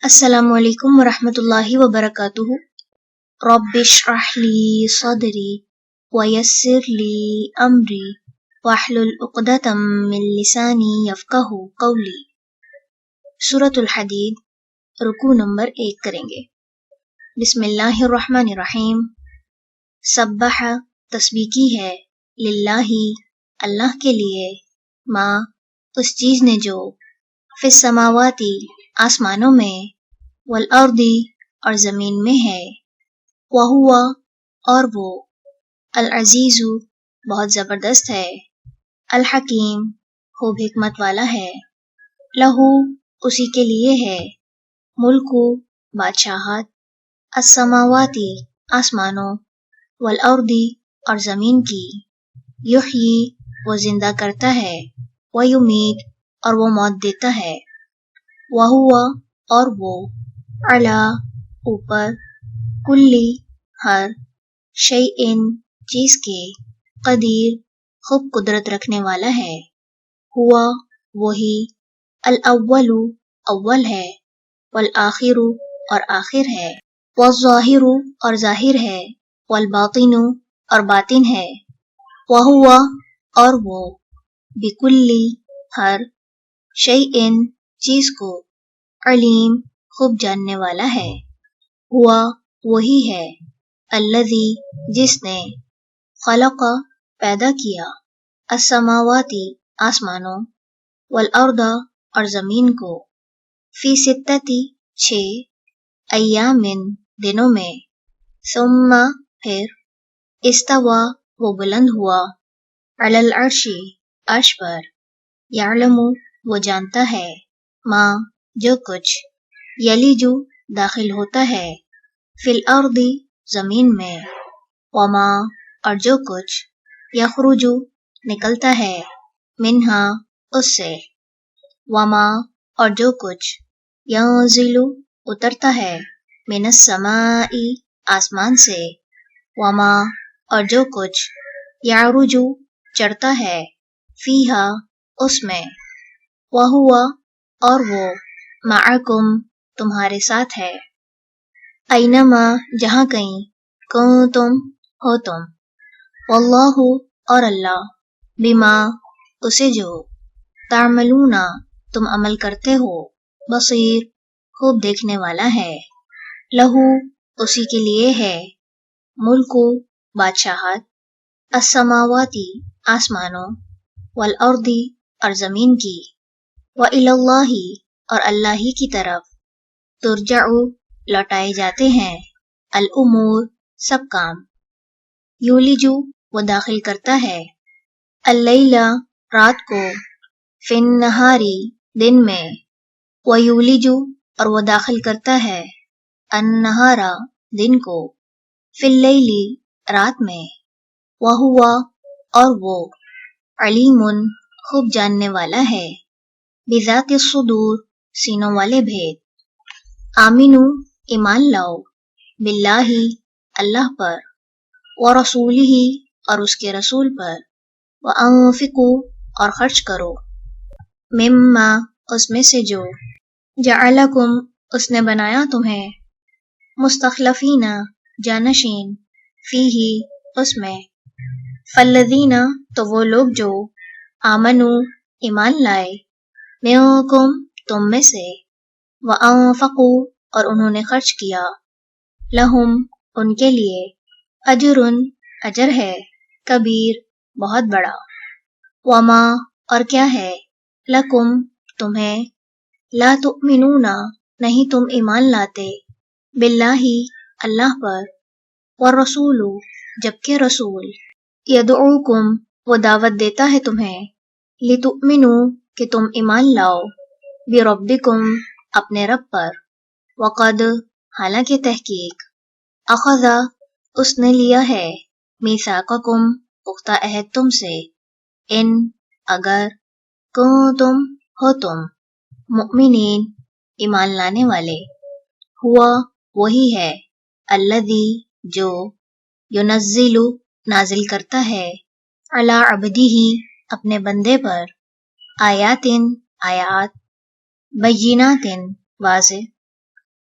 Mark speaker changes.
Speaker 1: السلام علیکم ورحمۃ اللہ وبرکاتہ۔ رب اشرح لی صدری ویسر لی امری واحلل عقدۃ من لسانی یفقہوا قولی۔ سورۃ الحدید، رکوع نمبر 1 کریں گے۔ بسم اللہ الرحمن الرحیم۔ سبح، تسبیح کی ہے، للہ، اللہ کے لیے، ما، اس چیز نے جو، فی السماواتی، آسمانوں میں، والارض، اور زمین میں ہے، وہو، اور وہ، العزیز، بہت زبردست ہے، الحکیم، خوب حکمت والا ہے، لہو، اسی کے لیے ہے، ملک، بادشاہت، السماواتی، آسمانوں، والارض، اور زمین کی، یحیی، وہ زندہ کرتا ہے، ویمیت، اور وہ موت دیتا ہے، وہو، اور وہ، علی، اوپر، کلی، ہر، شیئن، چیز کے، قدیر، خوب قدرت رکھنے والا ہے، ہوا، وہی، الاول، اول ہے، والآخر، اور آخر ہے، والظاہر، اور ظاہر ہے، والباطن، اور باطن ہے، وہو، اور وہ، بکلی، ہر، شیئن، چیز کو، علیم، خوب جاننے والا ہے، ہوا، وہی ہے، الذی، جس نے، خلق، پیدا کیا، السماواتی، آسمانوں، والارض، اور زمین کو، فی ستتی، 6 ایامن، دنوں میں، ثم، پھر، استوى، وہ بلند ہوا، علی العرش، عرش پر، یعلم، وہ جانتا ہے، ما، جو کچھ، یلج، داخل ہوتا ہے، فی الارض، زمین میں، وما، اور جو کچھ، یخرج، نکلتا ہے، منہا، اس سے، وما، اور جو کچھ، ینزل، اترتا ہے، من السماء، آسمان سے، وما، اور جو کچھ، یعرج، چڑھتا ہے، فیہا، اس میں، وہو، اور وہ، معکم، تمہارے ساتھ ہے، اینما، جہاں کہیں، کنتم، ہو تم، واللہ، اور اللہ، بما، اسے جو، تعملون، تم عمل کرتے ہو، بصیر، خوب دیکھنے والا ہے، لہو، اسی کے لیے ہے، ملک، بادشاہت، السماواتی، آسمانوں، والارض، اور زمین کی، وإلی اللہ، اور اللہ ہی کی طرف، ترجع، لوٹائے جاتے ہیں، الامور، سب کام، یولج، وہ داخل کرتا ہے، اللیل، رات کو، فی النہار، دن میں، ویولج، اور وہ داخل کرتا ہے، النہار، دن کو، فی اللیل، رات میں، وہو، اور وہ، علیم، خوب جاننے والا ہے، بذات الصدور، سینوں والے بھید، آمنو، ایمان لاؤ، باللہ، اللہ پر، ورسولہ، اور اس کے رسول پر، وانفقوا، اور خرچ کرو، مما، اس میں سے جو، جعلکم، اس نے بنایا تمہیں، مستخلفین، جانشین، فیہ، اس میں، فالذین، تو وہ لوگ جو، آمنو، ایمان لائے، منکم، تم میں سے، وانفقوا، اور انہوں نے خرچ کیا، لہم، ان کے لیے، اجر، اجر ہے، کبیر، بہت بڑا، وما، اور کیا ہے، لکم، تمہیں، لا تؤمنون، نہیں تم ایمان لاتے، باللہ، اللہ پر، والرسول، جبکہ رسول، یدعوکم، وہ دعوت دیتا ہے تمہیں، لتؤمنوا، کہ تم ایمان لاؤ، بربکم، اپنے رب پر، وقد، حالانکہ تحقیق، اخذ، اس نے لیا ہے، میثاقکم، پختہ عہد تم سے، ان، اگر، کنتم، ہو تم، مؤمنین، ایمان لانے والے، ہوا، وہی ہے، الذی، جو، ینزل، نازل کرتا ہے، علی عبدہ، اپنے بندے پر، آیات، آیات، بینات، واضح،